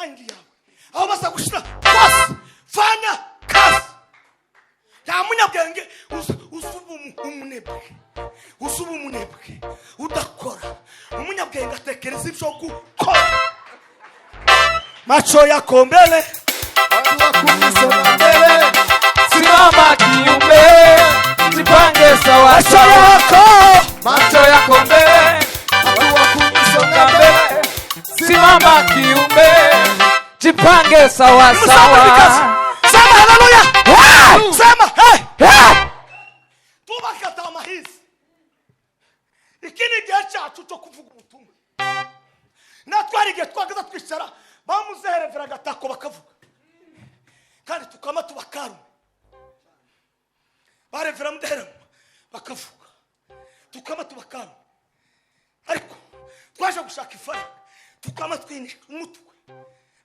mind yawe aho basa gushira kwasi fanya kazi ya munyabwenge usubu umunebwe udakora umunyabwenge atekereza ibyo gukora macho yako mbele watu wakumisonga mbele simama kiume jipange sawa sawa macho yako mbele watu wakumisonga mbele simama kiume jipange sawa sawa. Sema haleluya. Sema tubakata amahizi ikini gihe cyacu cyo kuvuga ubutumwa natwari gihe twagaza twicara bamuzeherevera agatako bakavuga kandi tukama tubakarume barevera muderamo bakavuga tukama tubakarume ariko twaje gushaka ifaranga tukama twinisha umutwe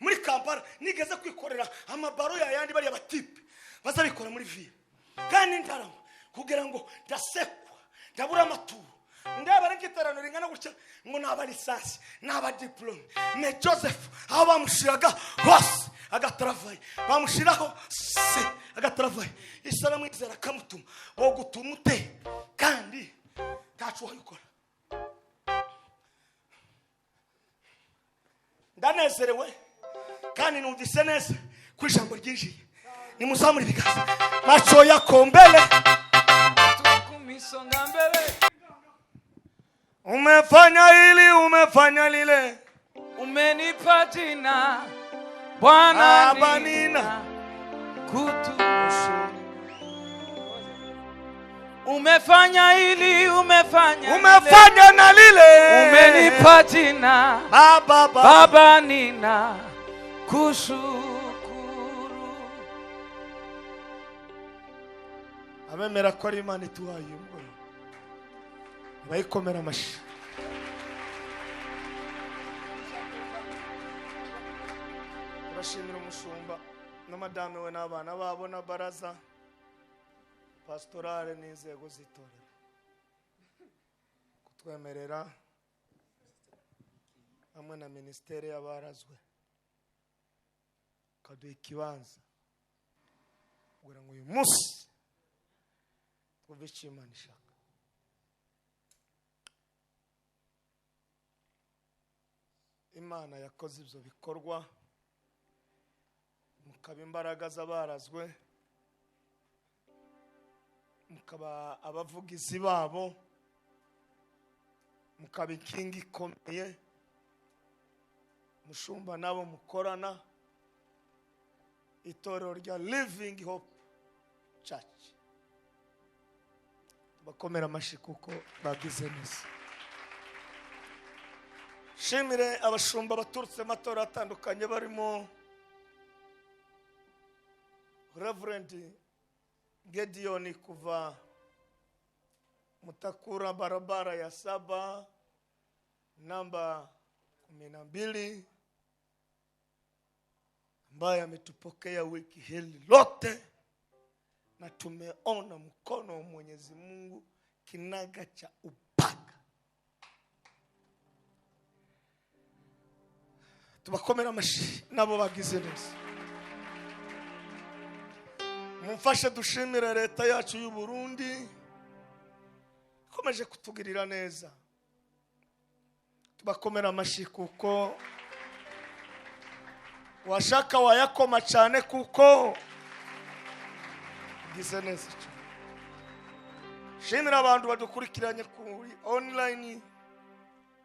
muri Kampala nigeze kwikorera amabaro yandi bari abatipe bazabikora muri ville kandi ntarama kugira ngo ndasekwa ndabura amaturo ndabara nkiterano ringana gutya ngo naba lisansi naba diplome me Joseph aho bamushiraga hose agatravaye bamushiraho se agatravaye isana mwizera kamutuma wo gutuma ute kandi tacu wayikora ndanezerewe kandi numvise neza ku ijambo ryinjiye ni muzamuri bigaza macho yako mbele Tukumisonga mbele umefanya hili umefanya lile umenipa jina Bwana Nina kutukushukuru umefanya hili umefanya na lile umenipa jina Baba Nina kushukuru. Abemera ko ari Imana ituhaye ngo bayikomera amashi. Turashimira umushumba na madame we n'abana babo na baraza pastorale n'inzego z'itorero kutwemerera hamwe na ministeri y'abarazwe kaduha ikibanza kugira ngo uyu munsi tuve icyo Imana ishaka. Imana yakoze ibyo bikorwa mukaba imbaraga z'abarazwe mukaba abavugizi babo mukaba inkingi ikomeye mushumba nabo mukorana itorero rya Living Hope Church. Bakomera amashi kuko bagize neza. Shimire abashumba baturutse matora atandukanye barimo Reverend Gideon kuva Mutakura barabara ya 7 namba 12 ambaye ametupokea wiki hili lote na tumeona mkono wa Mwenyezi Mungu kinaga cha upanga. Tubakomera amashi nabo bagize neza. Mumfashe dushimira leta yacu y'u Burundi ikomeje kutugirira neza. Tubakomera amashi kuko washaka wayakoma cyane kuko gize neza. Shimira abantu badukurikiranye kuri online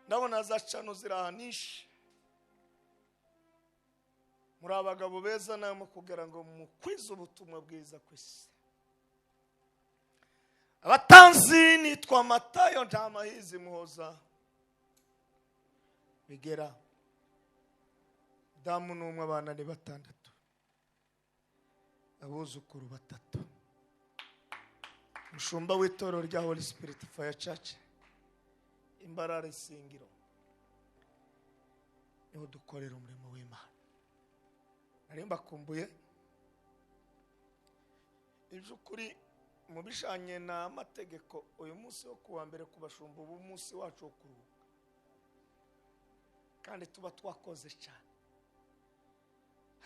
ndabona za channel zirahanisha muri abagabo beza namwe kugira ngo mukwize ubutumwa bwiza kwisi. Abatanzi nitwa Matayo Ntamahizi Muhoza bigera damu n'umwe abana ni 6 abuzukuru 3 mushumba w'itorero rya Holy Spirit Fire Church Imbarare Singiro niho dukorera umurimo w'Imana. Narimba kumbuye ibyukuri mu bishanye na amategeko uyu munsi wo kuwa mbere kubashumba ubu munsi wacu wo kuruhuka kandi tuba twakoze cyane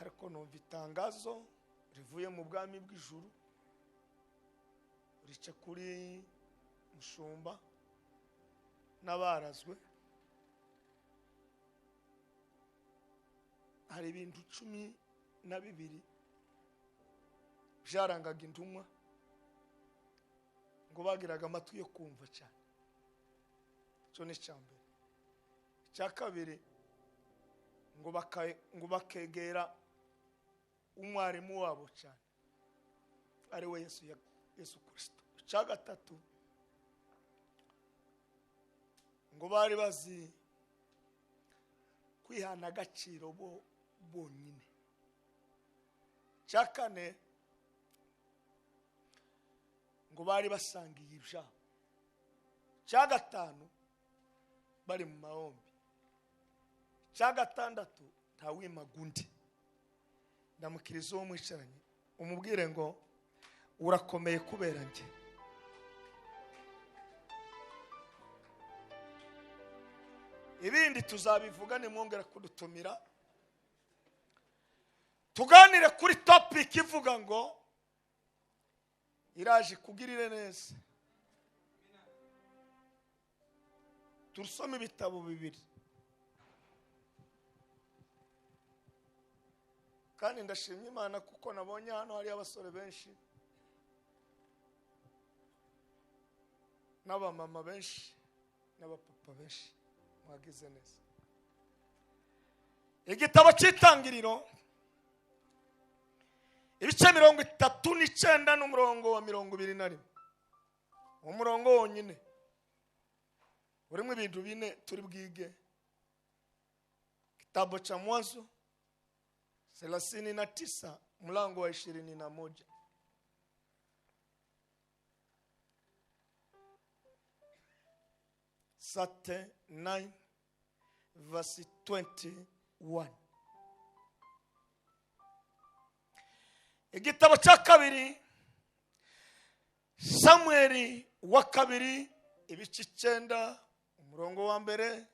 ariko numva itangazo rivuye mu bwami bw'ijuru rica kuri Mushumba n'abarazwe. Hari ibintu 12 byarangaga intumwa ngo bagiraga amatwi yo kumva cyane. Cyo ni cyambere. Cya kabiri ngo bakegera umwarimu wabo cyane ari we Yesu Kristo. Cya gatatu ngo bari bazi kwihana agaciro bonyine. Cya kane ngo bari basangiye ibyabo. Cya gatanu bari mu mahombi. Cya gatandatu ntawimagundi. Ndamukiriza uwo mwicaranye umubwire ngo urakomeye kubera njye. Ibindi tuzabivuga nimwongera kudutumira tuganire kuri topic ivuga ngo iraje kugirire neza. Turusome ibitabo 2 kandi ndashimye Imana kuko nabonye hano hari abasore benshi n'abamama benshi n'abapapa benshi mwagize neza. Igitabo cy'Itangiriro ibice 39 n'umurongo wa 21 umurongo wonyine urimo ibintu 4 turi bwige. Kitabu cha Mwanzo 39 mlango wa 21. Sate 9 verse 21. Igitabo cya kabiri Samueli wa kabiri ibice 9 umurongo wa mbere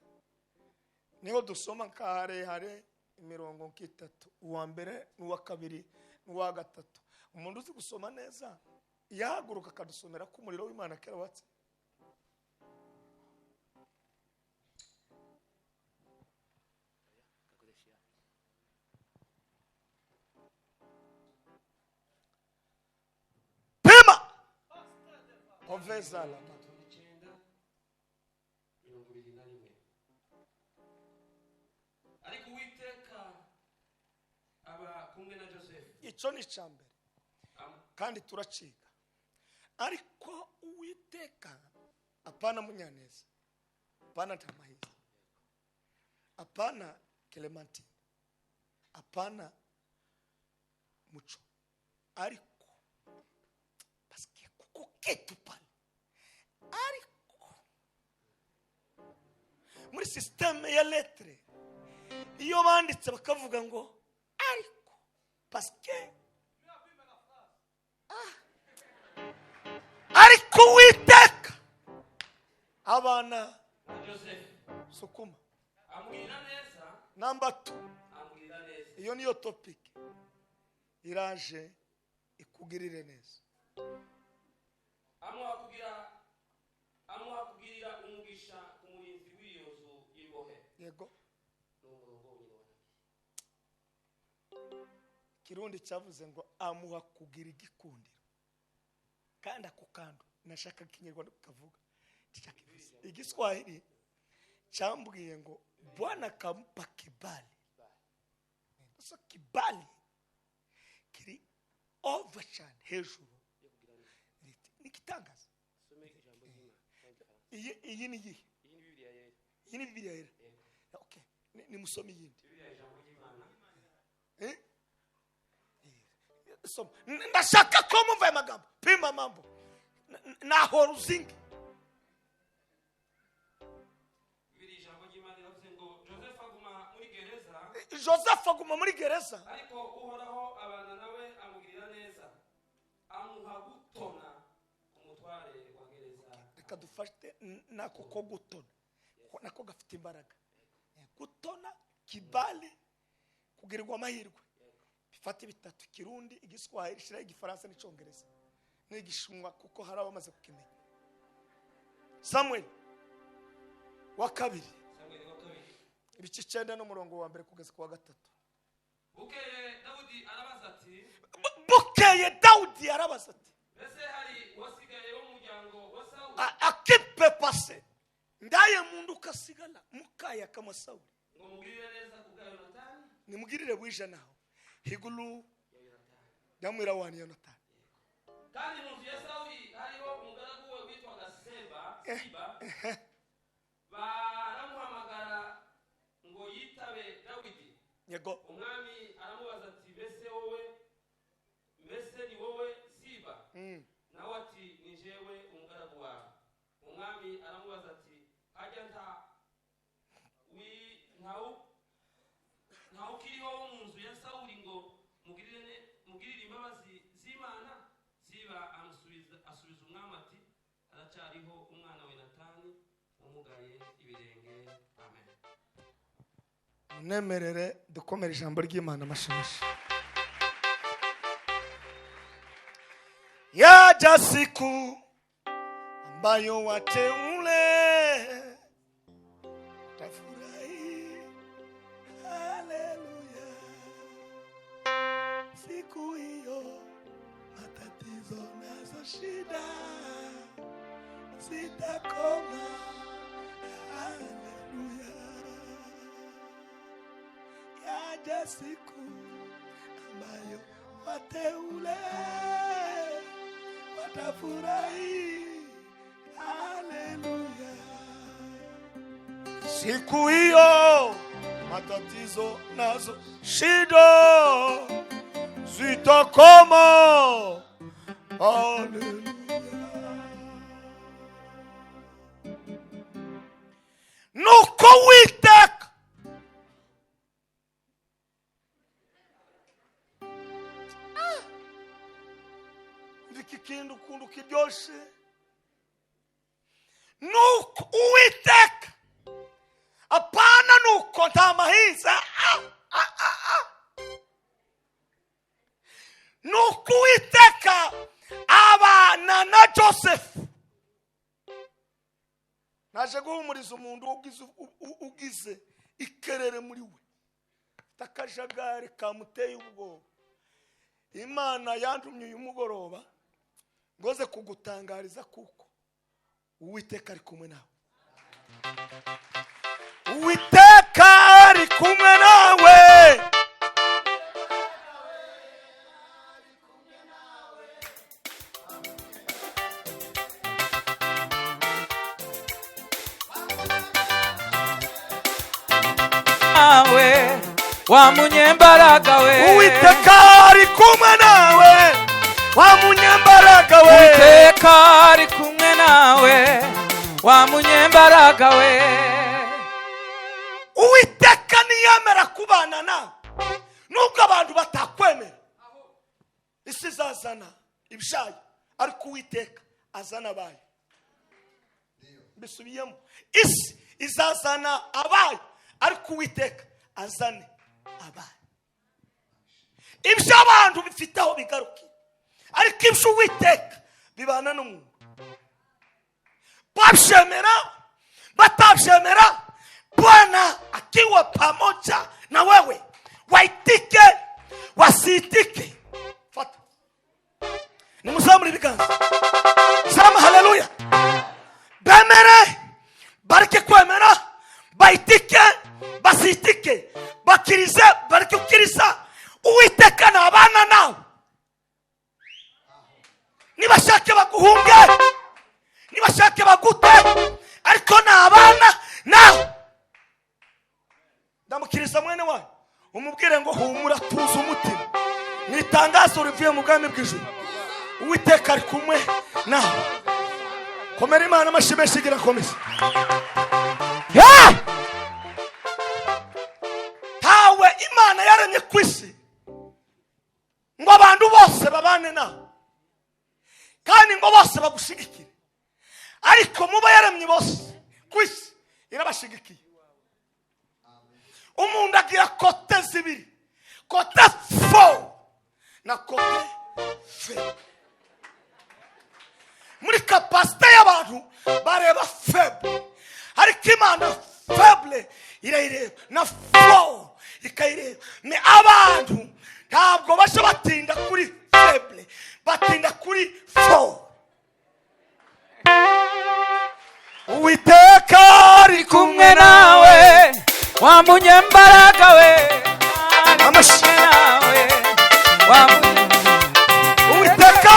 niho dusoma nk'ahare imirongo 3 uwa mbere n'uwa kabiri n'uwa gatatu. Umuntu uzi gusoma neza yahaguruka akadusomera ko umuriro w'Imana kera watse. Ovezala ariko Uwiteka aba kumwe na Joseph. Icyo ni cyambere kandi turaciga. Ariko Uwiteka apana Munyaneza, apana Tamahiza, apana Clementine, apana Mucho, ariko paske kuko ketu pale. Ariko muri systeme ya lettre iyo banditse bakavuga ngo ariko paske ariko Uwiteka abana Joseph sukuma amwira neza number 2 amwira neza. iyo niyo topic iraje ikugirire neza. amuhakugirira umugisha ku murinzi w'iyo nzu y'imbohe. Yego Kirundi cyavuze ngo amuha kugira igikundiro kandi akukando nashaka Kinyarwanda kukavuga tichakivuze. Igiswahili cyambwiye ngo Bwana kampa kibali. So kibali kiri over cyane hejuru nikitangaza. Iyi ni Bibiliya yera. Okay, ni musomi yindi. So ndashaka ko muva amagambo pima mambo na horuzingi. Joseph aguma muri gereza ariko Uhoraho abana nawe amugirira neza amuha gutona umutware wa gereza. Reka dufate nako ko gutona nako gafite imbaraga. Gutona kibali kugirirwa amahirwe fata bitatu: Kirundi, Igiswahili, Shira, Igifaransa n'Icyongereza n'Igishinwa, kuko hari abamaze kukimenya. Samuel wa kabiri ibice 9 n'umurongo wa mbere kugeza ku wa 3. Bukeye Dawudi arabaza ati ese hari wasigaye wo muryango wa Sawuli akipe pase ndaye mundu kasigala mukaya kama Sawuli ngo mugirire neza kubwa Yonatani nimugirire bwije naho higulu yamwira wani Yonatani. Kandi mu nzu ya Sawuli hariho umugaragu we witwaga Siba baramuhamagara ngo yitabe Dawidi. Yego. Umwami aramubaza ati mbese ni wowe Siba? Nawe ati ni jewe umugaragu wawe. Umwami aramubaza ati hajya nta ukiriho wo mu nzu ya Sawuli ngo mugirire imbabazi z'Imana? Siba asubiza umwami ati aracyariho umwana we Yonatani umugaye ibirenge. Amen. Nemerere dukomere ijambo ry'Imana amashimisho. Yaja siku ambayo wateule tafurahi, haleluya. Siku hiyo matatizo nazo shida zitakoma, haleluya. Yaja siku ambayo wateule watafurahi, haleluya. Siku hiyo matatizo nazo shida zitakoma, haleluya. Nuko Uwiteka ndikikindu kundu kiryoshe. Nuko Uwiteka, apana nuko nta mahiza. Nuko Uwiteka abana na Josefu. Naje guhumuriza umuntu ugize ikerere muri we, takajagari kamuteye ubwoba. Imana yantumye uyu mugoroba ngoze kugutangariza kuko Uwiteka ari kumwe nawe. Uwiteka ari kumwe nawe. Nawe wa munyembaraga we. Uwiteka ari kumwe nawe, wa munyembaraga we. Uwiteka ari kumwe nawe, wa munyembaraga we. Uwiteka niyemera kubana nawe nubwo abantu batakwemera. Isi zazana ibishayi ariko Uwiteka azana abayo. Bisubiyemo, isi izazana abayo ariko Uwiteka azane abayo. Ibyo abantu bifitaho bigaruke ariko ibyo Uwiteka bibana n'umuntu. Bashemera batashemera, Bwana akiwa pamoja na wewe, waitike wasitike. Fata ni muzamuri biganza sema haleluya. Bemere bareke kwemera, baitike basitike, bakirize bareke kukiriza. Uwiteka nabana nawe. Nibashake baguhunge, nibashake bagute, ariko nabana nawe. Ndamukiriza mwene wawe umubwire ngo humura, tuza umutima. Nitangazo rivuye mu bwami bw'ijuru. Uwiteka ari kumwe nawe. Komera Imana amashimeshi gira komeza. Tawe Imana yaremye kwisi ngo abantu bose babane nawe kandi ngo bose bagushigikire, ariko muba yaremye bose kwisi irabashigikiye. Umuntu agira kote zibiri, kote fo kapasite y'abantu bareba feble, ariko imana feble irayireba na fo ikayireba. Ni abantu ntabwo basha batinda kuri feble, batinda kuri fo. Uwiteka ari kumwe nawe, wa munyembaraga we, ari kumwe nawe, wa Uwiteka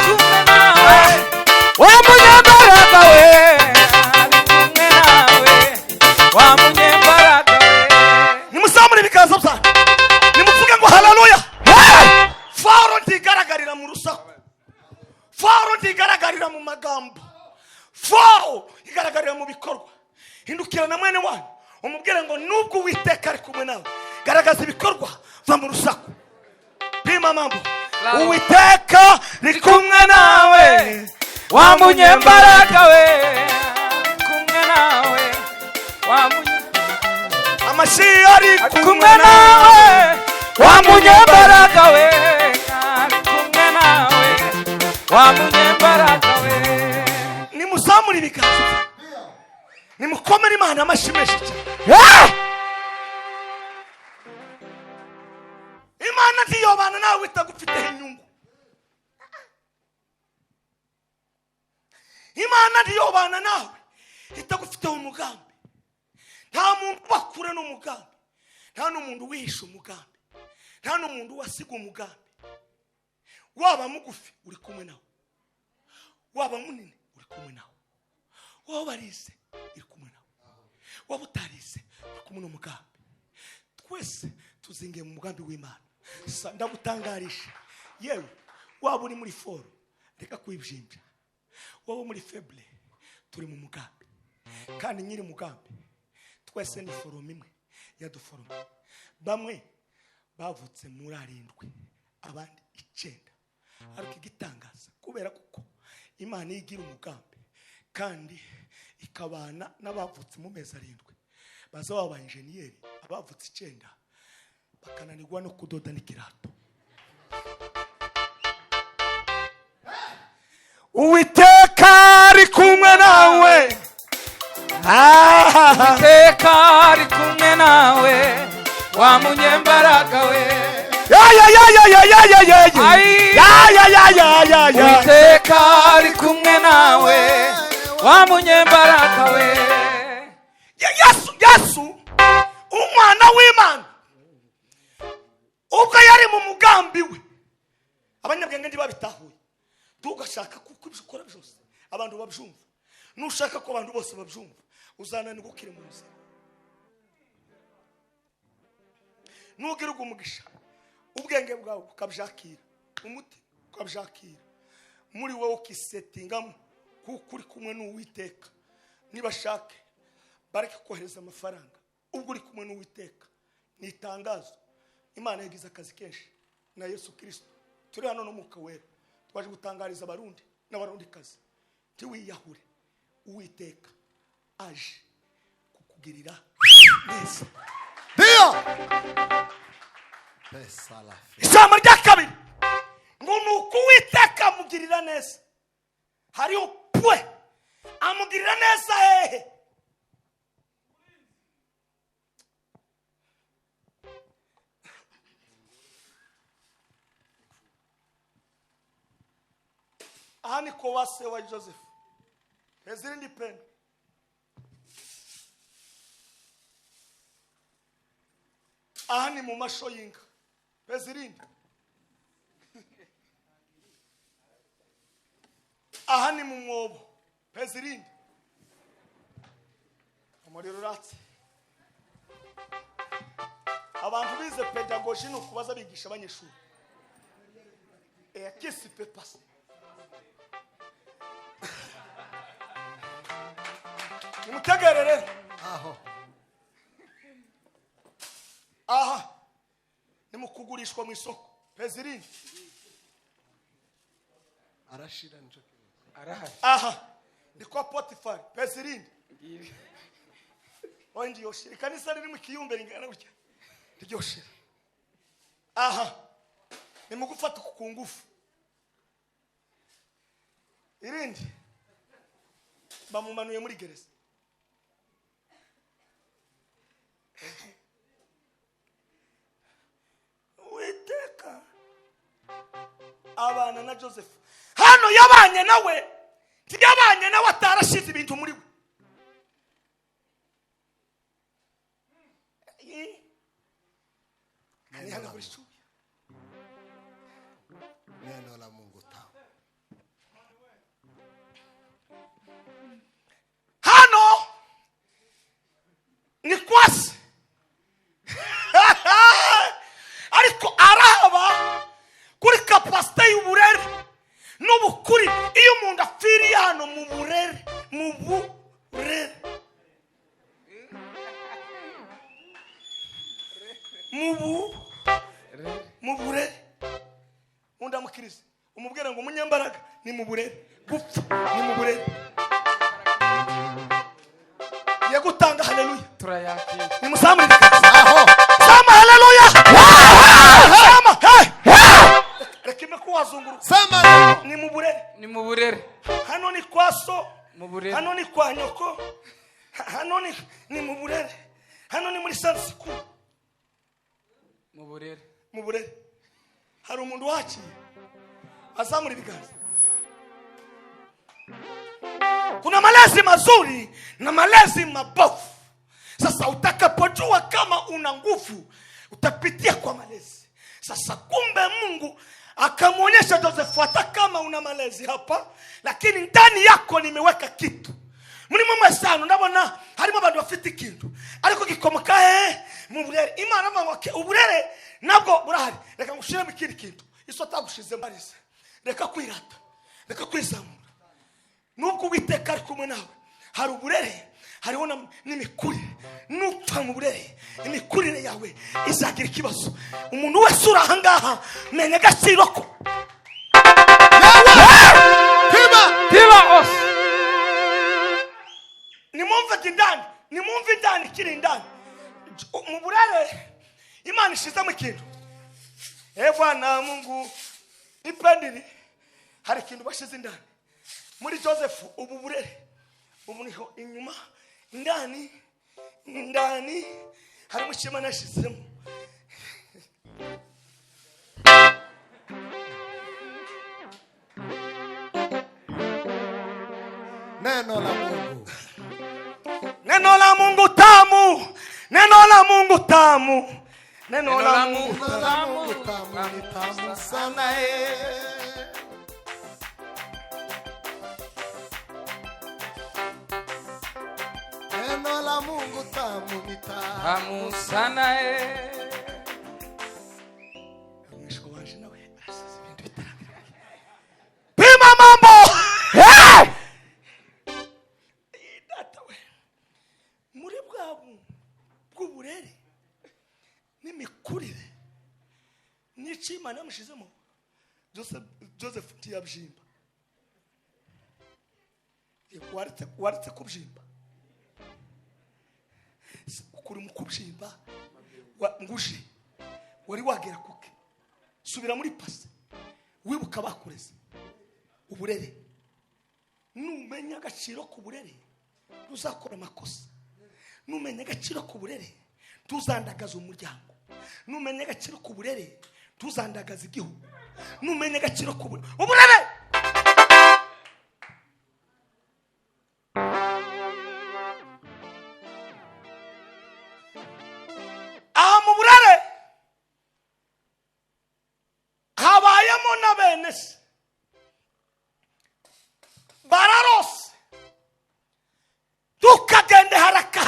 kumwe nawe, wa munyembaraga we, ari kumwe nawe, wa munyembaraga we. nimusamure ibiganza byanyu nimuvuge ngo haleluya. Faro ntigaragarira mu rusaku, faro ntigaragarira mu magambo, faro igaragarira mu bikorwa. Hindukira na mwene wanyu umubwire ngo nubwo Uwiteka ari kumwe nawe, garagaza ibikorwa, va mu rusaku. Pima mambo. Uwiteka ari kumwe nawe, Wa munyembaraga we, ari kumwe nawe, wa amashi ari kumwe nawe, wa munyembaraga we, ari kumwe nawe, wa munyembaraga we. nimusamure ibiganza, nimukomere Imana amashi menshi cyane. Imana ntiyobana nawe itagufiteho inyungu. Imana ntiyobana nawe itagufiteho umugambi. Nta muntu bakure n'umugambi, nta n'umuntu wihisha umugambi, nta n'umuntu wasiga umugambi. Waba mugufi uri kumwe nawe, waba munini uri kumwe nawe, waba barize uri kumwe nawe, waba utarize uri kumwe n'umugambi. Twese tuzingiye mu mugambi w'Imana. Ndagutangarisha, yewe waba uri muri foro reka kwibyimbya, waba muri feble, turi mu mugambi. Kandi nyiri mugambi twese ni forume imwe yaduforume. Bamwe bavutse muri 7, abandi 9. Ariko igitangaza kubera kuko Imana igira umugambi kandi ikabana n'abavutse mu mezi 7, baza baba engineer, abavutse 9 bakananirwa no kudoda n'ikirato. Uwiteka ari kumwe nawe, Uwiteka ari kumwe nawe, wa munyembaraga we. Uwiteka ari kumwe nawe, wa munyembaraga we. Yesu umwana w'Imana ubwo yari mu mugambi we, abanyabwenge ntibabitahuye. Tugashaka kuko ibyo ukora byose abantu babyumva. Nushaka ko abantu bose babyumva, uzananirwa ukiri mu nzira. Nugiruka umugisha, ubwenge bwawe ukabyakira, umuti ukabyakira, muri wowe ukisetingamo kuko uri kumwe n'Uwiteka. Nibashake bareke kohereza amafaranga, ubwo uri kumwe n'Uwiteka. Ni itangazo. Imana yagize akazi kenshi na Yesu Kristo. Turi hano n'Umwuka Wera, twaje gutangariza abarundi n'abarundi kazi, tiwiyahure. Uwiteka aje kukugirira neza. Dio pesa la fe. Ijambo rya kabiri ngo nuko Uwiteka amugirira neza. Hariho pwe amugirira neza hehe? Aha ni ko wase wa Joseph, ezirindi pendo. Aha ni mu masho y'inka, ezirindi. Aha ni mu mwobo, ezirindi. Umuriro uratse. Abantu bize pedagogy no kubaza bigisha abanyeshuri. Qu'est-ce qui peut passer? Nimutegerere aho. Aha nimukugurishwa mu isoko, pezirindi arashira nje arahari. Aha ni kwa Potifar, pezirindi onje yoshira. Kanisa riri mu kiyumbe ringana gutya ryoshira. Aha nimugufata ku ngufu. Irindi bamumanuye muri gereza. Uwiteka abana na Joseph hano yabanye nawe, ntiyabanye nawe atarashize ibintu muri we. Hano kuri shuya neno la Mungu tamu. hano ni kwasi ariko araba kuri kapasite y'uburere n'ubukuri. iyo umuntu apfiriye hano mu burere mu burere undi amukiriza umubwira ngo umunyambaraga ni mu burere, gupfa ni mu burere. Yagutanga haleluya turayakira. ni musamurire Aho. sama haleluya sama rekime ko wazunguruka Sema neno. ni mu burere. Ni mu burere. Hano ni kwa so, Mu burere. hano ni kwa nyoko, hano ni mu burere, hano ni muri sansiku. Mu burere. Mu burere hari umuntu wakiye azamura ibiganza. Kuna malezi mazuri na malezi mabovu. Sasa utakapojua kama una nguvu utapitia kwa malezi. Sasa kumbe Mungu akamwonyesha Joseph, hata kama una malezi hapa lakini ndani yako nimeweka kitu. Muri mwe sano ndabona harimo abantu bafite ikintu ariko gikomoka mu burere. Imana amangoke uburere nabwo burahari. Reka ngushire mu kindi kintu iso tagushize mbarize. Reka kwirata, reka kwizamura. Nubwo Uwiteka ari kumwe nawe hari uburere, hariho n'imikurire. Nupfa mu burere imikurire yawe izagira ikibazo. Umuntu wese uri aha ngaha menya agaciro ko Tiba os. nimumve indani kiri indani mu burere. Imana ishizamo ikintu. Bwana Mungu ipendiri hari ikintu bashize indani muri Joseph. Ubu burere ubu niho inyuma indani harimo ishema nashizemo. Neno la Mungu. Neno la Mungu tamu, neno la Mungu tamu, neno la Mungu. Neno la Mungu tamu ni tamu sana Neno la Mungu tamu ni tamu Tamu sana Pima mambo. Muri bw'uburere n'imikurire n'icimana yamushizemo Joseph ntiyabjimba. Waretse kubyimba. Ukuri mu kubyimba nguje wari wagera kuke. Subira muri pasi wibuka bakureze uburere. Numenya agaciro ku burere tuzakora amakosa. Numenya agaciro ku burere tuzandagaza umuryango. Numenya agaciro ku burere tuzandagaza igihugu. Numenya agaciro ku uburere. Aha mu burere habayemo na bene se bararose tukagende haraka.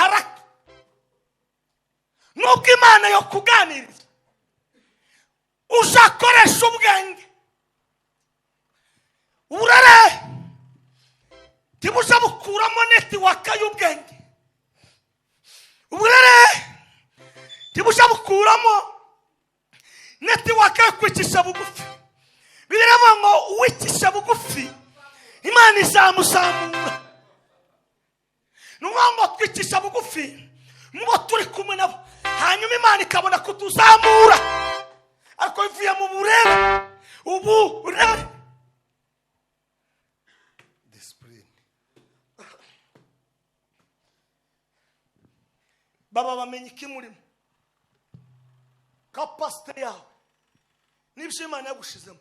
Nubwo Imana yo kuganiriza uzakoresha ubwenge. Uburere tibuza bukuramo netiwaka y'ubwenge. Uburere tibuza bukuramo netiwaka yo kwicisha bugufi. Bireba ngo uwicisha bugufi Imana izamuzamura. Nubwo twicisha bugufi mubo turi kumwe nabo hanyuma Imana ikabona kutuzamura. Ariko ivuye mu burere uburere discipline. baba bamenye iki murimo kapasite yawe n'ibyo Imana yagushizemo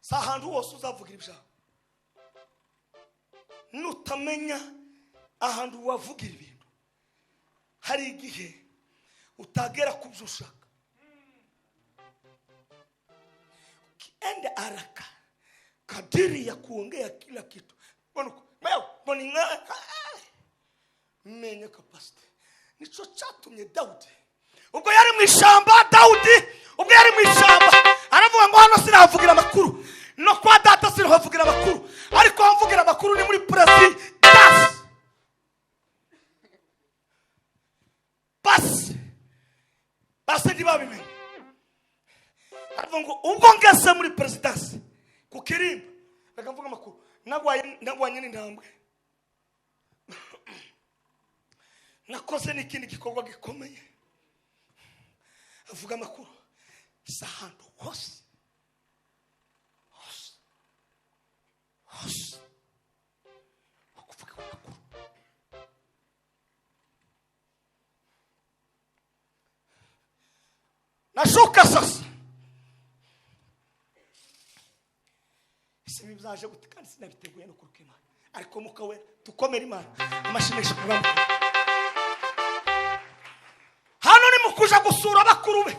si ahantu hose uzavugira ibyawe. Nutamenya ahantu wavugira ibintu hari igihe utagera ku byo ushaka. Ukienda haraka kadiri ya kuongea kila kitu. Menya kapasite. Nico cyatumye Dawudi ubwo yari mu ishyamba, aravuga ngo hano sinavugira amakuru, no kwa data sinavugira amakuru, ariko mvugira amakuru ni muri presidence. Basi ndibabimenye. Aravuga ngo ubwo ngeze muri presidence ku kirimba bakavuga amakuru, nagwanye n'intambwe, nakoze n'ikindi gikorwa gikomeye. Avuga amakuru sahantu hose wakuvuga amakuru. Nashuka sasa isi bizaje gutikana sinabiteguye no kuruka Imana, ariko mukawe tukomera Imana amashimisho kubamu. Hano ni mukuja gusura abakuru be,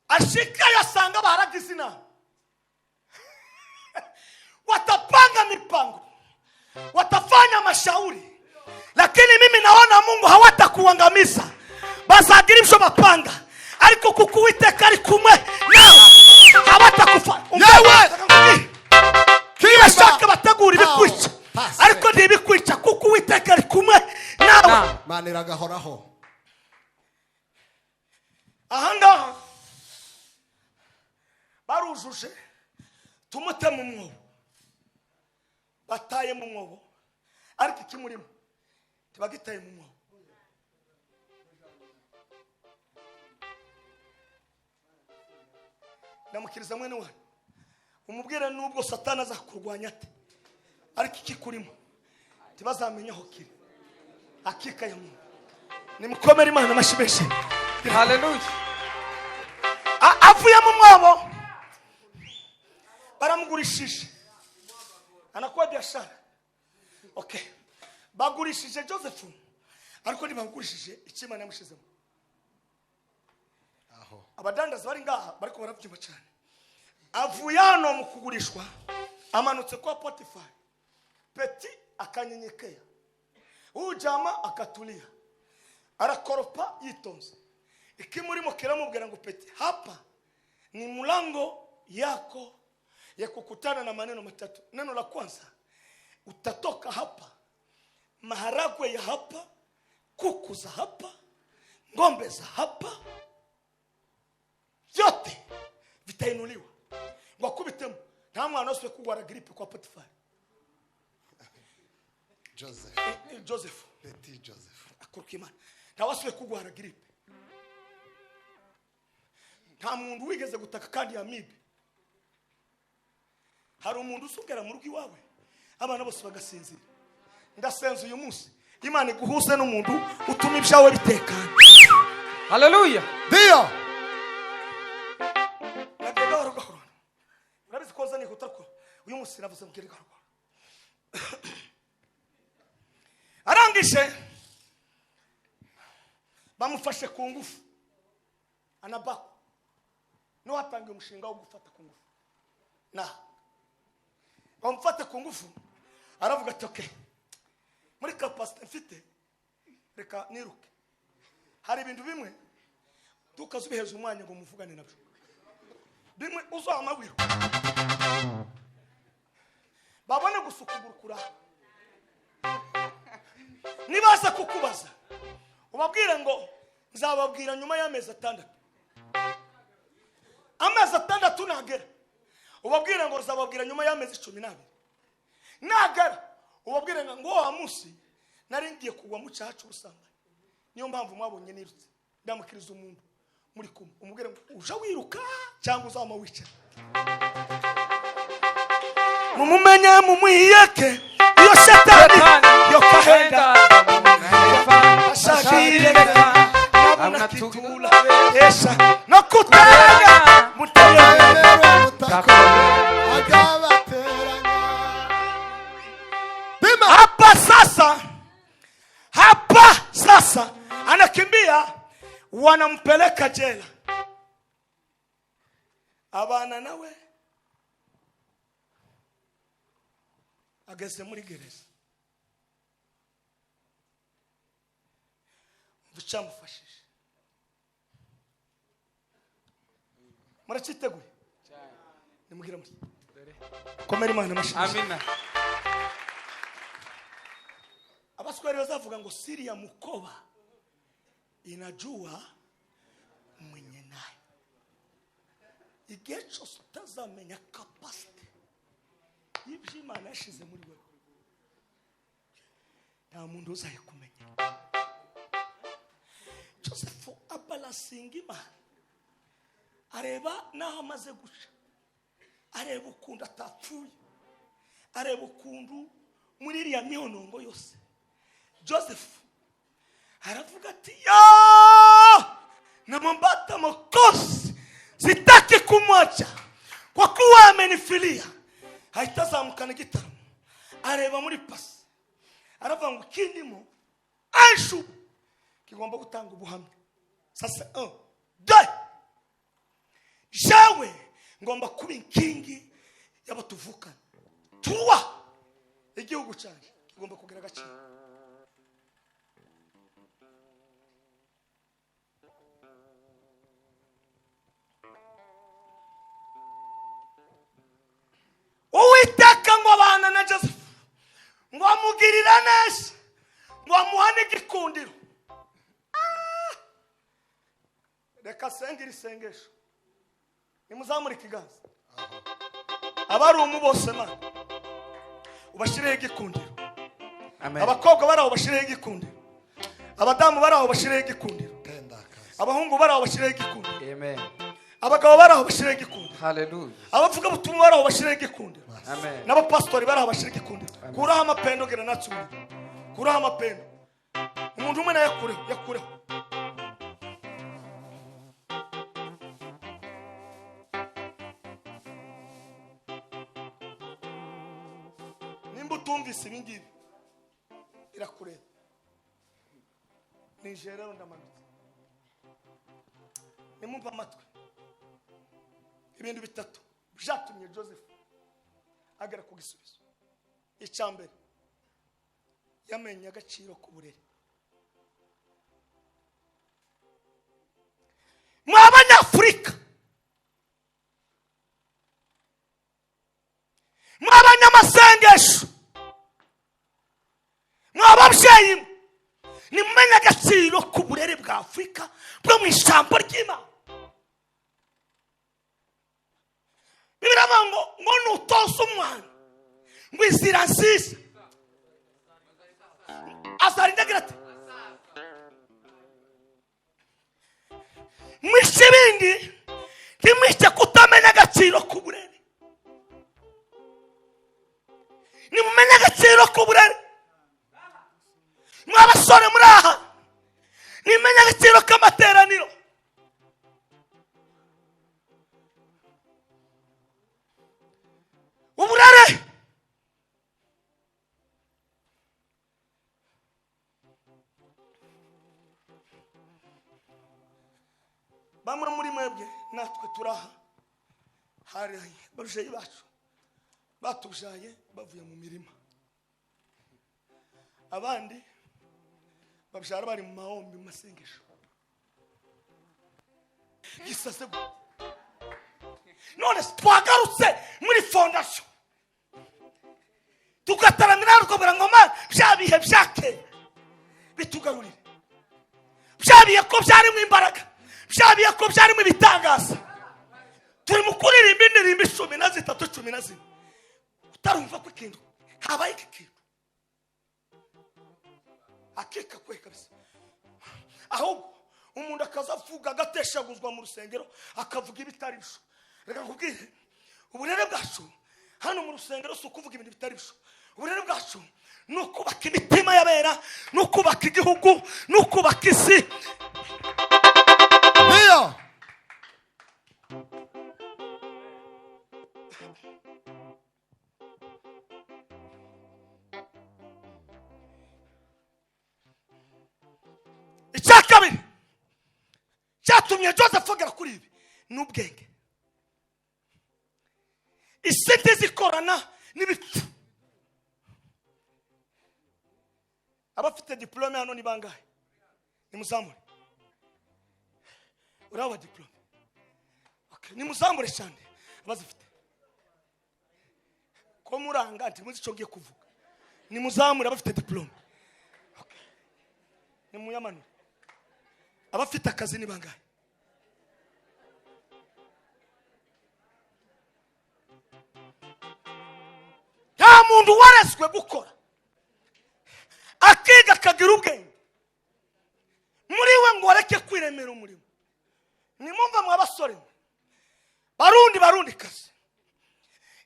ashika yasanga baragize inama, watapanga mipango, watafanya mashauri, lakini mimi naona Mungu hawatakuangamiza, bazagira ibyo bapanga, ariko kuko Uwiteka ari kumwe nawe hawatakufa. Kiba shaka bategura ibikwica, ariko ntibikwica kuko Uwiteka ari kumwe nawe. Mana iragahoraho. Ahanga barujuje tumute mu mwobo, bataye mu mwobo, ariko ikimurimo tibagitaye mu mwobo. Ndamukiriza mwene wanyu umubwire nubwo Satani azakurwanya ate, ariko ikikurimo tibazamenya aho kiri. Akika ya Mungu nimukomere Imana amashimeshe. Hallelujah. Avuye mu mwobo baramugurishije, anakuwa biashara. Okay, bagurishije Joseph, ariko ntibagurishije icyo Imana yamushizemo. Aho abadandaza bari ngaha bariko barabyumva cyane. Avuye hano mu kugurishwa amanutse kwa Potiphar, Peti akanyenyekea, ujama akatulia, arakoropa yitonze. Ikimurimo kiramubwira ngo Peti, hapa ni mlango yako ya kukutana na maneno matatu. Neno la kwanza, utatoka hapa, maharagwe ya hapa, kuku za hapa, ngombe za hapa, vyote vitainuliwa. Ngwakubitemo nta mwana wose kugwara gripe kwa Potiphar. Joseph Petit Joseph akurukimana nta wasuye kugwara gripe, nta muntu wigeze gutaka kandi yamibe. Hari umuntu usugera mu rugo iwawe abana bose bagasinzira. Ndasenze uyu munsi Imana iguhuze n'umuntu utuma ibyawe bitekana. Hallelujah. Dio Urabizi koza ni kutarko uyu munsi navuze mukiri garwa. Arangishe bamufashe ku ngufu, anabako no watangiye umushinga wo gufata ku ngufu. Na bamufata ku ngufu, aravuga ati okay, muri capacity mfite reka niruke. Hari ibintu bimwe tukazubiheza umwanya ngo muvugane nabyo, bimwe uzamabwira babone gusukugurukura. Nibaza kukubaza ubabwira ngo nzababwira nyuma y'amezi 6, amezi 6 nagera ubabwira ngo nzababwira nyuma y'amezi 12 nagera ubabwira ngo wa munsi nari ngiye kugwa mu cyacu usanga. Niyo mpamvu mwabonye nirutse ndamukiriza umuntu muri kumwe, umubwira ngo uje wiruka cyangwa uzama wicara. Mumumenye mumwiyeke iyo shetani yo kahenda ashakireka nabona kitula esha no kutanga muterera hapa sasa anakimbia, wanampeleka jela. Abana nawe ageze muri gereza, ducamufashije. Muraciteguye? Nimugira muri komera Imana amashyi. Amina. Abaswahili bazavuga ngo siri ya mkoba inajua mwenye naye. Igihe cyose utazamenya capacity y'ibyo Imana yashize muri wewe, nta muntu uzayikumenya. Joseph abalasinga Imana, areba naho amaze guca, areba ukuntu atapfuye, areba ukuntu muri iriya myonongo yose. Joseph aravuga ati ya namambata makosi, sitaki kumwacha kwa kuwa amenifilia. Haitazamukana gitaramo, areba muri pasi, aravuga ngo kindimo anshu kigomba gutanga ubuhamya. Sasa 1 2 jawe ngomba kuba inkingi y'abatuvuka. 3 igihugu cyanje kigomba kugira agaciro. Uwiteka ngo abana na Joseph ngo amugirira neza, ngo amuhane igikundiro. Reka sengera isengesho, nimuzamure ikiganza. Abari umubose Mana ubashireho igikundiro. Amen. Abakobwa baraho bashireho igikundiro, abadamu baraho bashireho igikundiro, abahungu baraho bashireho igikundiro. Amen. Abagabo baraho bashireho igikundiro. Hallelujah. Abavuga butumwa baraho bashireho igikundiro. Amen. N'abapastori baraho bashireho igikundiro. Kuraho amapendo gera natsubira. Kuraho amapendo. Umuntu umwe yakureho. Nimba utumvise ibingibi irakureba. Nigerero ndamanutse. Nimumva amatwi. Ibintu bitatu byatumye Joseph agera ku gisubizo. Icyambere, yamenye agaciro k'uburere. Mw'Abanyafurika, mw'abanyamasengesho, mw'ababyeyi, nimumenye agaciro k'uburere bwa Afurika bwo mu ijambo ry'Imana. Bibiravuga ngo nutoza umwana ngo izira nziza azarindagira ati mwishibindi ntimwice kutamenya agaciro k'uburere. Nimumenye agaciro k'uburere. Mw'abasore muri aha nimenye agaciro k'amateraniro. Uburere bamwe muri mwebwe natwe turaha, hari ababyeyi bacu batubyaye bavuye mu mirima, abandi babyara bari mu mahombi mu masengesho. Gisasego none twagarutse muri fondation tukataramira rukobera ngoma byabihe byake bitugarurire. Byabiye ko byarimo imbaraga, byabiye ko byarimo ibitangaza. Turi mu kuririmba indirimbo 13 utarumva ko ikintu habaye ikintu akeka kwe kabisa. Ahubwo umuntu akazavuga agateshaguzwa mu rusengero akavuga ibitari bisho. Reka kubwire uburere bwacu hano mu rusengero si ukuvuga ibintu bitari bisho. uburere bwacu ni ukubaka imitima y'abera, ni ukubaka igihugu, ni ukubaka isi. Niyo icya kabiri cyatumye Joseph agera kuri ibi ni ubwenge. isi ntizikorana n'ibipfu. abafite diplome hano ni bangahe? nimuzamure. uraba diplome? Okay, nimuzamure cyane abazifite. ko muranga nti muzi cyo ngiye kuvuga. nimuzamure abafite diplome. Okay. nimuyamanure. abafite akazi ni bangahe? nta muntu warezwe gukora akiga akagira ubwenge muri we ngo areke kwiremera umurimo. nimumva mwa basore barundi kazi,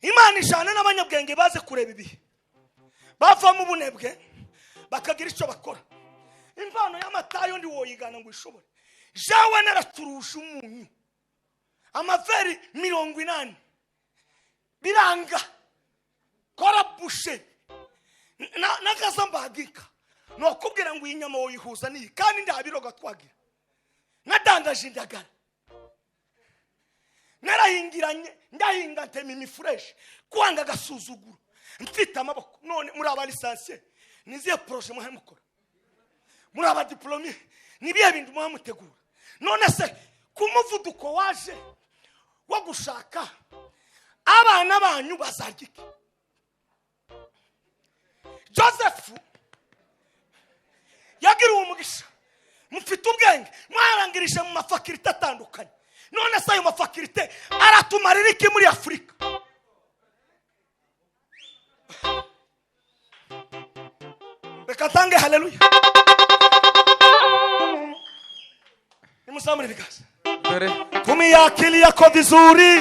Imana ijana n'abanyabwenge baze kureba ibihe, bava mu bunebwe bakagira icyo bakora. impano y'amatayo ndi woyigana ngo ishobore. jawe naraturusha umunyu amaveri 80 biranga kora bushe nagaza mbagika no kubwira ngo inyama woyihuza ni kandi ndabiroga twagira nadandaje indagara narahingiranye ndahinga ntema imifuresh kwanga gasuzuguro mfite amaboko. none muri aba lisansiye niziye projet muhe mukora, muri aba diplôme nibiye bintu muhe mutegura. none se kumuvuduko waje wo gushaka abana banyu bazagike. Joseph yagira umugisha, mufite ubwenge, mwarangirije mu mafakirite atandukanye. none se ayo mafakirite aratumarira iki muri Afrika? reka tange haleluya. nimusamure bikaza dore tumia akili yako vizuri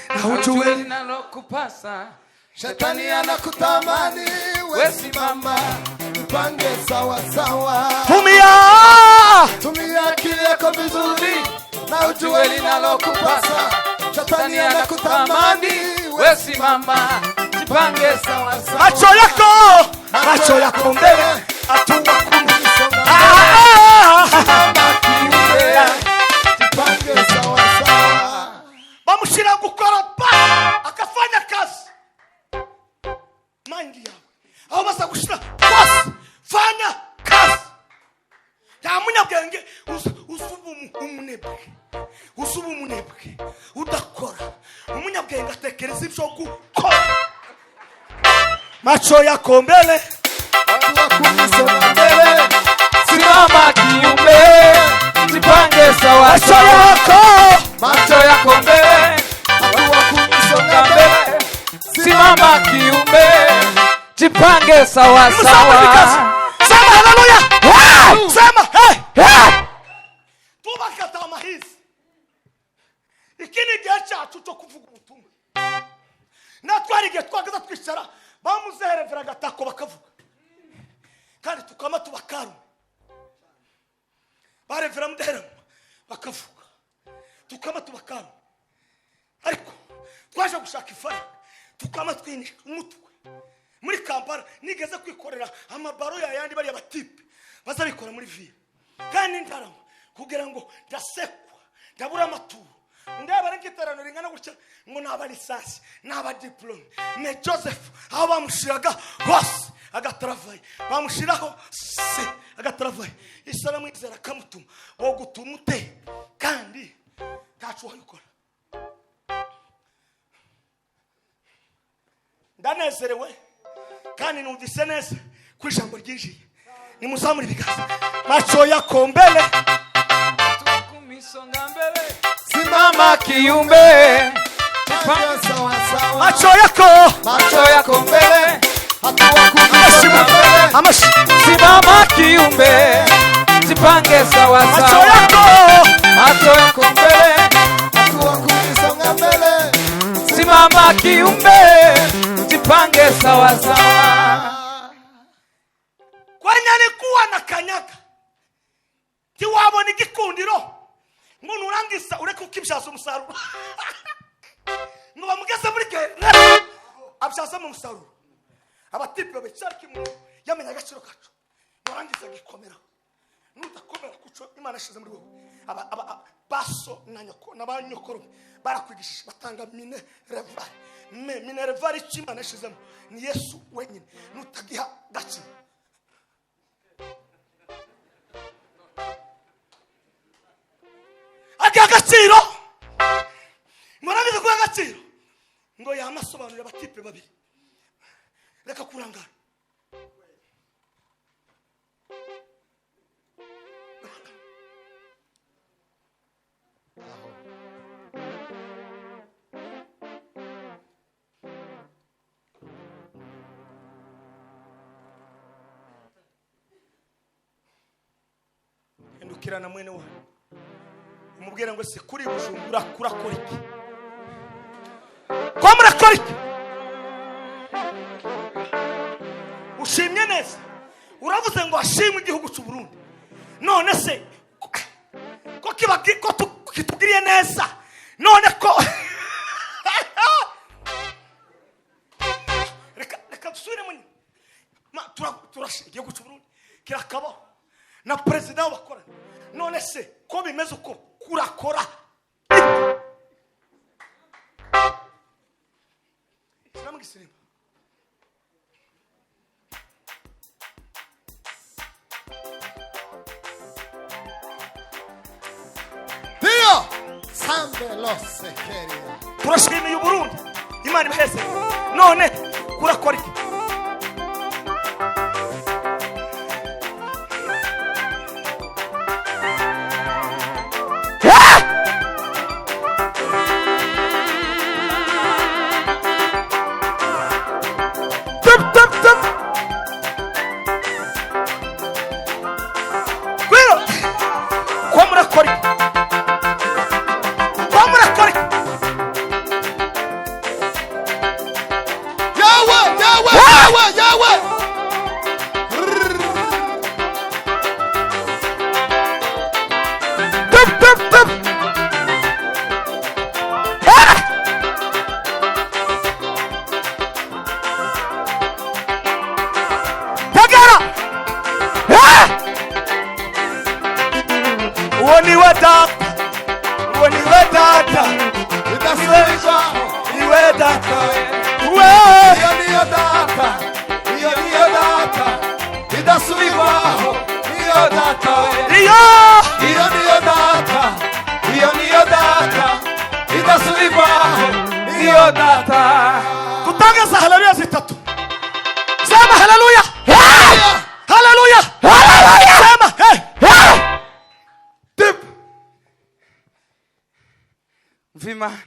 na ujue linalokupasa. shetani anakutamani, wewe simama mpange sawa sawa. Tumia akili yako vizuri na ujue linalokupasa. Shetani anakutamani, wewe simama mpange sawa sawa. macho yako mbele atuwa kumisonga mpange sawa sawa. bamushira gukora pa akafanya kazi mandi yawe aho basa gushira bose fanya kazi. ya munyabwenge usubu umunebwe udakora. umunyabwenge atekereza ibyo gukora. macho yako mbele atuwa kumisonga mbele. Simama kiume, jipange sawa sawa. Macho yako mbele, atuwa kumisonga mbele. simama kiume, jipange sawa sawa. Sema haleluya. Sema hey. Tubakata mahizi. Ikini gihe cyacu cyo kuvuga ubutumwa. Natwarigiye twagaza twicara bamuzeherevera gatako bakavuga. Kandi tukama tubakaru. Barevera muderemo bakavuga. Tukama tubakaru. Ariko twaje gushaka ifaranga. Tukama twinisha umutwe. muri Kampala nigeze kwikorera amabaro yandi bari abatipe bazabikora muri ville kandi ntarama kugira ngo ndasekwa ndabura amaturu ndaba n'igiterano ringana gutya ngo naba lisasi naba diplome. ne Joseph aho bamushiraga hose agatravaye bamushiraho se agatravaye isara mwizera kamutuma wo gutumute kandi tacu wabikora. ndanezerewe kandi numvise neza ku ijambo ryinjiye. nimuzamure ibiganza. macho yako mbele kumisonga mbele. Simama kiume, Mpange sawa sawa. macho yako mbele. Atuwa kumisonga mbele. amashi. Simama kiume, jipange sawa macho sawa. yako mbele. Atuwa kumisonga mbele. Simama kiume, jipange sawa sawa. abana kanyaga ntiwabona igikundiro ngo nurangiza ureke ukibyaza umusaruro ngo bamugeze muri gere abyaza mu musaruro abatipe bicara kimwe yamenya agaciro kacu nurangiza gikomera nudakomera kuco Imana ashize muri wowe baso na nyoko n'abanyokoro barakwigisha batanga minervari Imana ashize ni Yesu wenyine nutagiha gaciro agaciro murangiza kuba agaciro ngo yamasobanurira abatipe babiri reka kurangara endukirana mwene wawe umubwira ngo se kuri Bujumbura kurakora iki ko murakora iki ushimye neza uravuze ngo ashimwe igihugu cy'u Burundi none se ko kitugiriye neza none ko reka dusubire mu turashimye igihugu cy'u Burundi kirakabaho na perezida w'abakora none se ko bimeze uko kurakora Islamu Gisirimu Dio Sambe lose keria turashimiye u Burundi Imana ibaheze none kurakora iki Tutangeza haleluya zitatu. Sema haleluya. Haleluya. Haleluya. Sema hey. Tip. Vima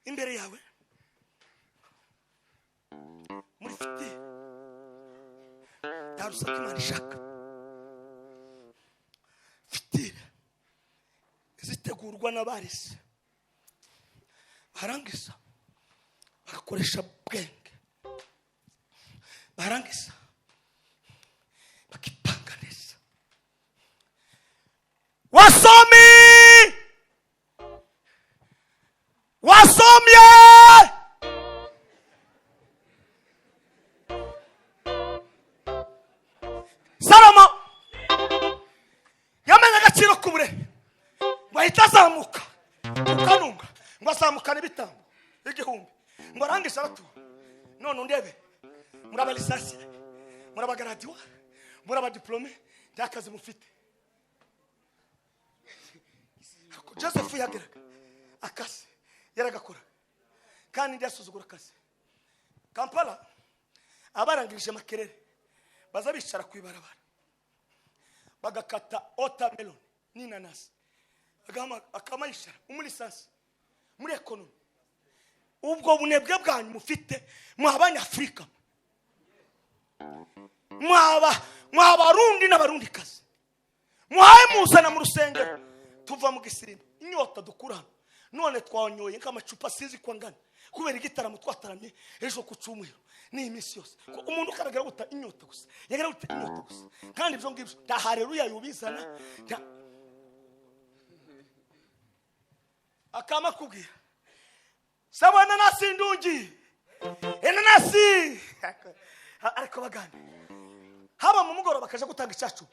imbere yawe muri fiti darusa Imana ishaka fiti zitegurwa n'abarisi barangiza bagakoresha bwenge barangiza bakipanga neza wasomye Salomo yamenye agaciro k'ubure ngo ahita azamuka ukanunga ngo azamukane ibitambo igihumbi ngo arangiza abatu none undebe muraba lisansi muraba garadiwa muraba diplome y'akazi mufite Joseph yageraga akazi yaragakora kandi ndasuzugura akazi Kampala abarangirije makerere baza bicara kwibarabara bagakata watermelon n'inanasi akamayishara umulisansi muri ekonomi ubwo bunebwe bwanyu mufite mwabanya Afrika mwabarundi n'abarundi kazi mwaye muzana mu rusengero tuva mu gisirimu inyota dukura none twanyoye nk'amacupa sinzi kwa ngana kubera igitaramo twataramye ejo ku cyumweru ni iminsi yose umuntu ukaragara guta inyota gusa yagara guta inyota gusa kandi ibyo ngibyo nta haleluya yubizana akama kubwira sabana nasindungi enanasi ariko baganda haba mu mugoroba bakaje gutanga icyacu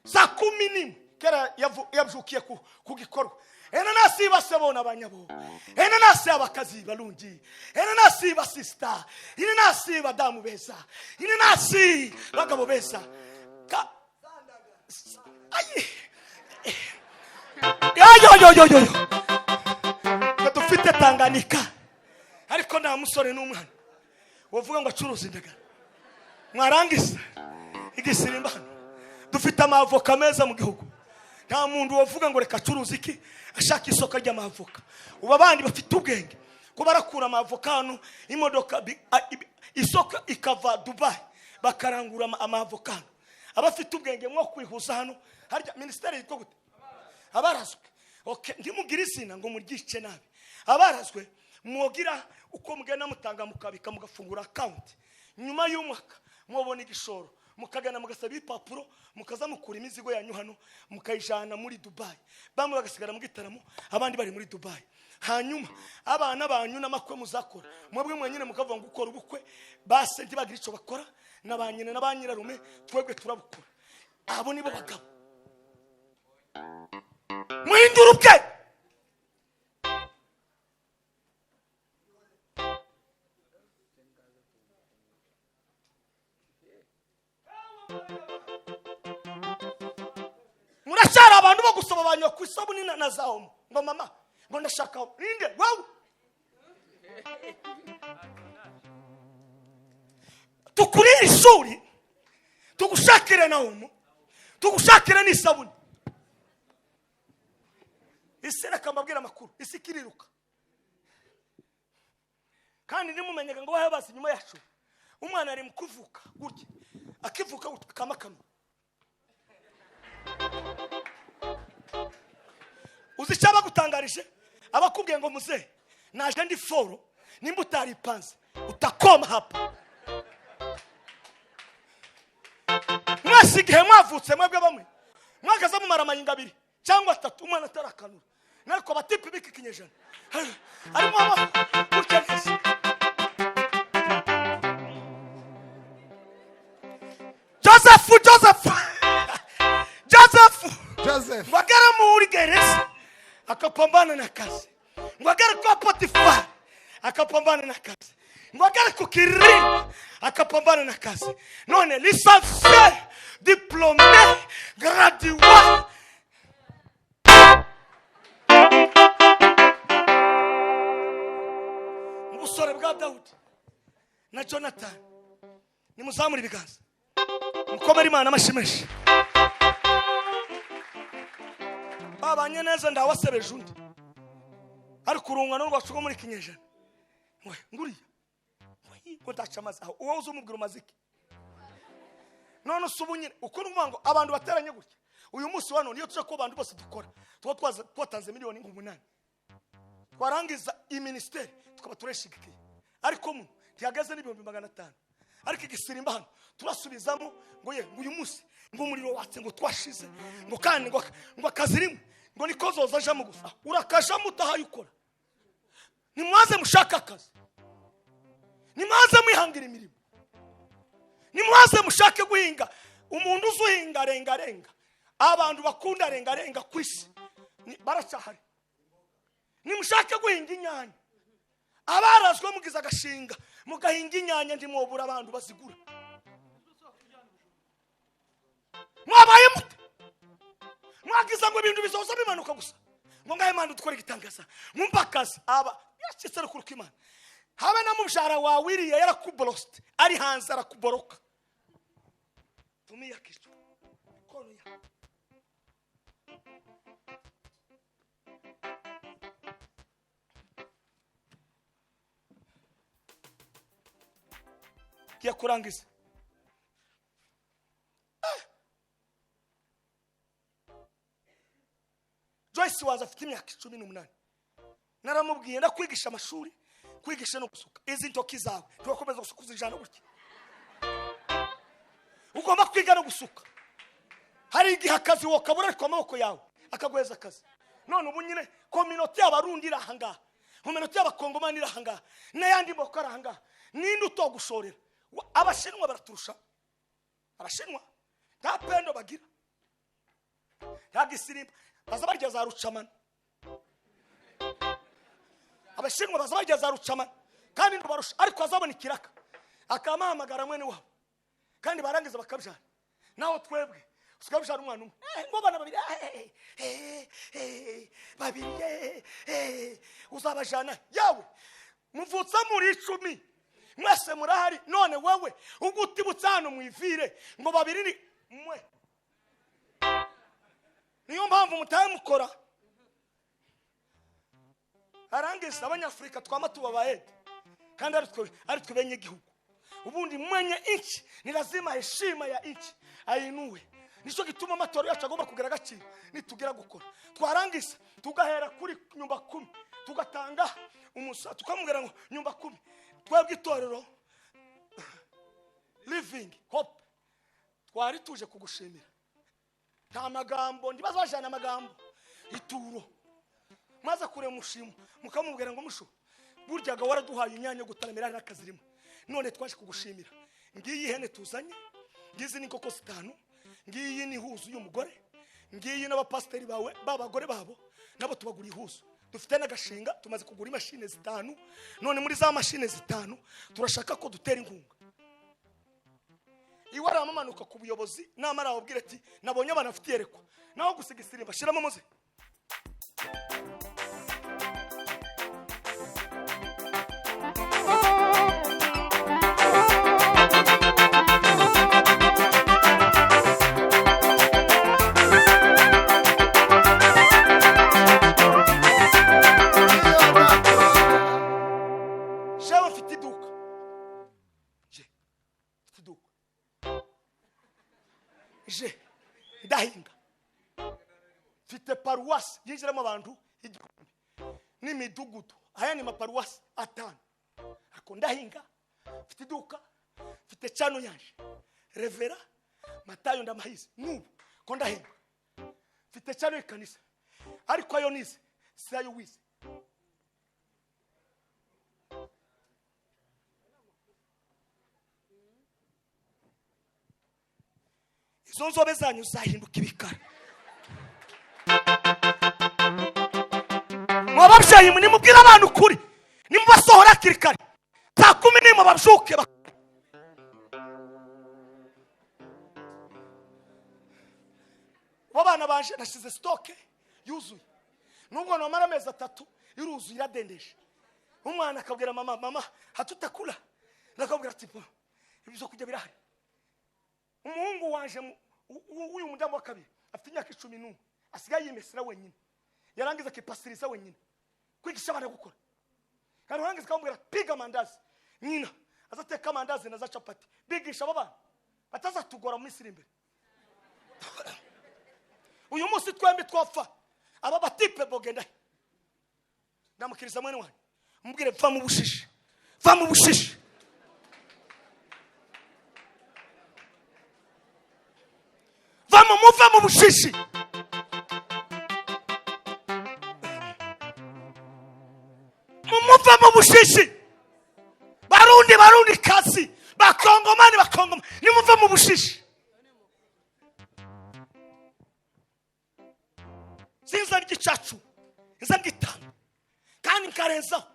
saa 10 kera yabyukiye ku gikorwa enanasi basabona abanyabo enanasi abakazi balungi enanasi basista enanasi badamu beza enanasi bagabo beza yo dufite Tanganyika ariko nta musore n'umwana wovuga ngo acuruza indagara mwarangiza igisirimba dufite amavoka meza mu gihugu nta muntu wovuga ngo reka acuruza iki ashaka isoko ry'amavoka uba bandi bafite ubwenge ko barakura amavoka hano imodoka isoko ikava Dubai bakarangura amavoka abafite ubwenge mwo kwihuza hano harya ministeri yitwa gute abarazwe okay ndimubwira izina ngo muryice nabi abarazwe mwogira uko mugena mutanga mukabika mugafungura account nyuma y'umwaka mwobona igishoro mukagana mugasaba ipapuro mukaza mukura imizigo yanyu hano mukayijana muri Dubai bamwe bagasigara mu gitaramo abandi bari muri Dubai hanyuma abana banyu namakwe muzakora mwebwe mwenyine mukavuga ngo ukora ubukwe base ntibagira ico bakora nabanyine nabanyirarume twebwe turabukora abo nibo bagabo muhindura ubwe murashara abantu bo gusaba abanyu ku isabuni na zawo ngo mama ngo ndashaka ninde wawe tukurira ishuri tugushakire na umu tugushakire n'isabuni isera kambabwira amakuru isikiriruka kandi nimumenyega ngo bahe nyuma yacu umwana ari mukuvuka gutya akivuka kamakano uzicyaba gutangarije abakubwiye ngo muze naje ndi foro nimba utari panze utakoma hapa mwasigihe mwavutse mwebwe bamwe mwagaza mu maramayinga 2 cyangwa 3 umwana atarakanura nariko batipi biki kinyejana arimo ukeneze Joseph wagara muri gereza akapambana na kazi wagara kwa Potiphar akapambana na kazi wagara ku Kirinda akapambana na kazi none licencié diplômé gradué musore bwa Daudi na Jonathan ni muzamuri ibiganza mukomere Imana amashimeshi babanye neza ndawasebeje undi ari kurungwa no rwashugo muri kinyejana we nguriya ko ndacamaza aho uwo uzumubwira umaziki none subunyine uko numva ngo abantu bateranye gutya uyu munsi wano niyo tuje ko abantu bose dukora twatanze miliyoni 8 twarangiza i ministeri tukaba tureshigikiye ariko mu ntihagaze n'ibihumbi 500 ariko igisirimba hano turasubizamo ngo ye uyu munsi ngo umuriro watse ngo twashize ngo kandi ngo akazirimo ngo niko zoza jamu gusa urakaja mutahaye ukora nimwaze mushaka akazi nimwaze mwihangira imirimo nimwaze mushake guhinga umuntu uzuhinga renga abantu bakunda renga kwisi baracahari nimushake guhinga inyanya abarazwe mugiza agashinga mugahinga inyanya ndimwobura abantu bazigura mwabaye mute mwagiza ngo ibintu bizoza bimanuka gusa ngo ngaye Imana dukora igitangaza mumpakaza aba yakitsera kuruka Imana habe na mubyara wawe iriya yarakuboroste ari hanze arakuboroka tumia kitu kono ya kia kurangiza Joyce bosi waza afite imyaka 18 naramubwiye ndakwigisha amashuri kwigisha no gusuka izi ntoki zawe tugakomeza gusukuza ijana gutya ugomba kwiga no gusuka hari igihe akazi wokabura ariko amaboko yawe akagweza akazi none ubu nyine community y'abarundi irahanga community y'abakongomani irahanga n'ayandi mboko arahanga ninde utogushorera abashinwa baraturusha abashinwa nta pendo bagira nta gisirimba baza barya za rucamana abashinwa baza barya za rucamana kandi ndubarusha ariko azabona ikiraka akamahamagara mwene wabo kandi barangiza bakabyara naho twebwe usigabyara umwana umwe ngo bana babiri uzabajana yawe muvutsa muri 10 mwese murahari none wewe ugutibutsa hano mwivire ngo babiri ni mwe niyo mpamvu mutamukora arangiza abanyafrika twama tubabaye kandi ari twe benye gihugu ubundi mwenye inchi ni lazima heshima ya inchi ainuwe nico gituma amatora yacu agomba kugera agaciro nitugira gukora twarangiza tugahera kuri nyumba 10 tugatanga umusa tukamubwira ngo nyumba 10 twebwe itorero living hope twari tuje kugushimira nta magambo ndibazajana amagambo ituro maze kure mushimo mukamubwira ngo musho buryaga waraduhaye inyanya gutaramira n'akazirimo none twaje kugushimira ngiyi ihene tuzanye ngizi ni koko 5 ngiyi ni huzu y'umugore ngiyi n'abapasteri bawe babagore babo nabo tubagura ihuzu dufite n'agashinga tumaze kugura imashine 5 none muri za mashine 5 turashaka ko dutera inkunga iwara amamanuka ku buyobozi namara ababwira ati nabonye abana afite yerekwa naho gusiga isirimba shiramo muze ndahinga mfite paruwasi yinjiramo abantu igihumbi n'imidugudu aya ni maparuwasi 5 ariko ndahinga mfite iduka mfite cyano yanje revera matayo ndamahize nubu ko ndahinga mfite cyano ikanisa ariko ayo nize sayo wize zonzobe zanyu zahinduka ibikara mwababyeyi nimubwira abantu kuri nimubasohora kirikare saa 10 babashuke babana banje nashize stoke yuzuye nubwo no mara meza 3 iruzuye iradendesha umwana akabwira mama hatutakula nakabwira ati ibizo kujya birahari umuhungu wanje uyu mudamu wa kabiri afite imyaka 11 asigaye yimesera wenyine yarangiza kipasiriza wenyine kwigisha abana gukora kandi urangiza kamubwira piga mandazi nyina azateka mandazi na za chapati bigisha abana batazatugora mu Misiri imbere uyu munsi twembi twapfa aba batipe bogenda ndamukiriza mwene wanyu mubwire va mu bushishi muva mu bushishi muva mu bushishi barundi kasi bakongomani ni muva mu bushishi sinza ry'icacu inza ry'itanu kandi nkarenzaho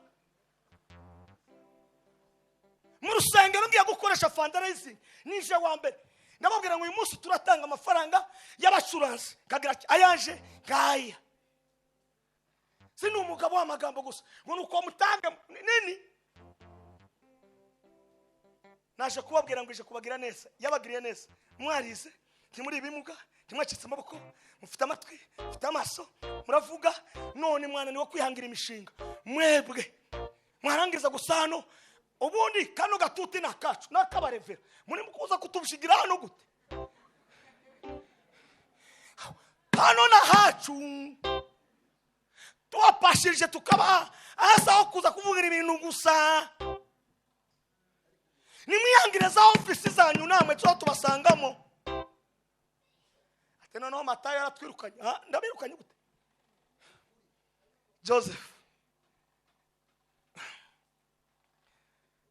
mu rusengero ngiye gukoresha fundraising nije wa mbere ndababwira ngo uyu munsi turatanga amafaranga y'abacuranzi kagira ayanje ngaya sini umugabo w'amagambo gusa ngo nuko mutange nini naje kubabwira ngo ije kubagira neza yabagiriye neza mwarize ntimuri bimuga ntimwacitse amaboko mufite amatwi mufite amaso muravuga none mwana ni wo kwihangira imishinga mwebwe mwarangiza gusano ubundi kano gatuti nakacu nakabarevera muri mukuza kutubishigira hano gute hano na hacu wapashirije tukaba asa aho kuza kuvugira ibintu gusa. Nimwihangire za ofisi zanyu namwe cyo tubasangamo. Ate noneho Matayo yaratwirukanye. Ndabirukanye gute? Joseph,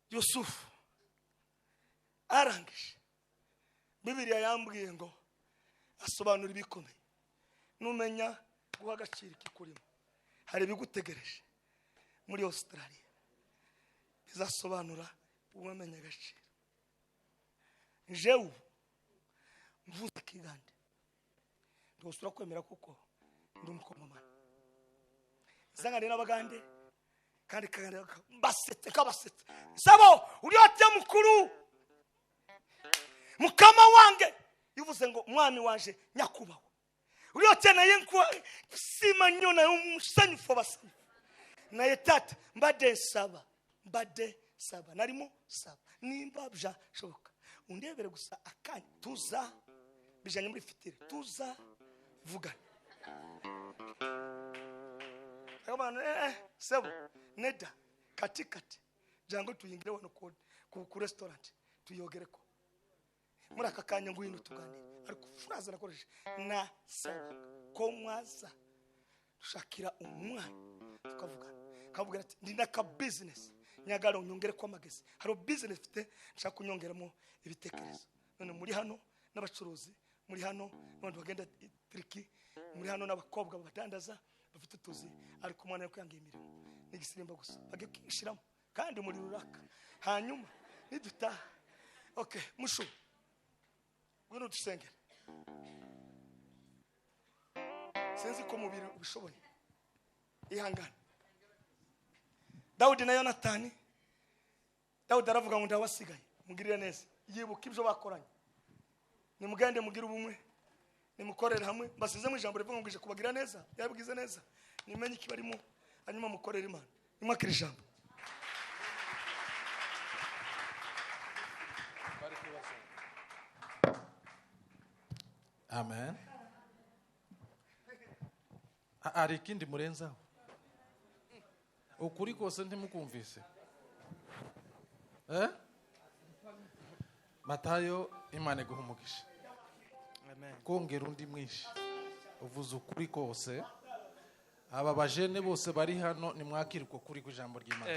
Yusufu arangije. Bibiliya yambwiye ngo asobanura ibikomeye. Numenya guha agaciro ikikurimo. Hari bigutegereje muri Australia. Bizasobanura umenya agaciro. Jewe mvuze kigande. Ndosura kwemera kuko ndi umukomamana. Zangane n'abagande kandi kagande basetse kabasetse. Sabo uri ate mukuru. Mukama wange yuvuze ngo mwami wanje nyakubaho. Uri ate naye nkwa sima nyona umusanyufo basana. Naye tata mbade saba narimo saba nimba bya shoboka undebere gusa akanya tuza bijanye muri fitiri tuza vugana abana sebo neda katikati jango tuyingire wano ku restaurant tuyogereko muri akakanya ngwino tuganire ariko furaza nakoresha na saba ko mwaza shakira umwana kavuga ati ndina ka business nyagaro nyongere kwa magezi haro business fite nshaka kunyongeramo ibitekerezo none muri hano n'abacuruzi muri hano n'abandi bagenda triki muri hano n'abakobwa badandaza bafite tuzi ariko umwana yo kwangiye imirimo nigisirimba gusa bage kwishiramo kandi muri ruraka hanyuma niduta okay mushu ngwino dusengere senzi ko mubiri ubishoboye ihangana. Dawudi na Yonatani. Dawudi aravuga ngo ndawasigaye mugirire neza yibuka ibyo bakoranye. Nimugende mugira ubumwe nimukorera hamwe basize mu ijambo rivuga ngo ije kubagira neza yabwize neza nimenye ikibarimo hanyuma mukorera Imana nimwakira ijambo. Amen. Ari kindi murenzaho ukuri kose ntimukumvise Matayo Imana guhumugisha. Amen. Kongera undi mwishi uvuze ukuri kose aba bajene bose bari hano nimwakira uko kuri ku ijambo ry'Imana.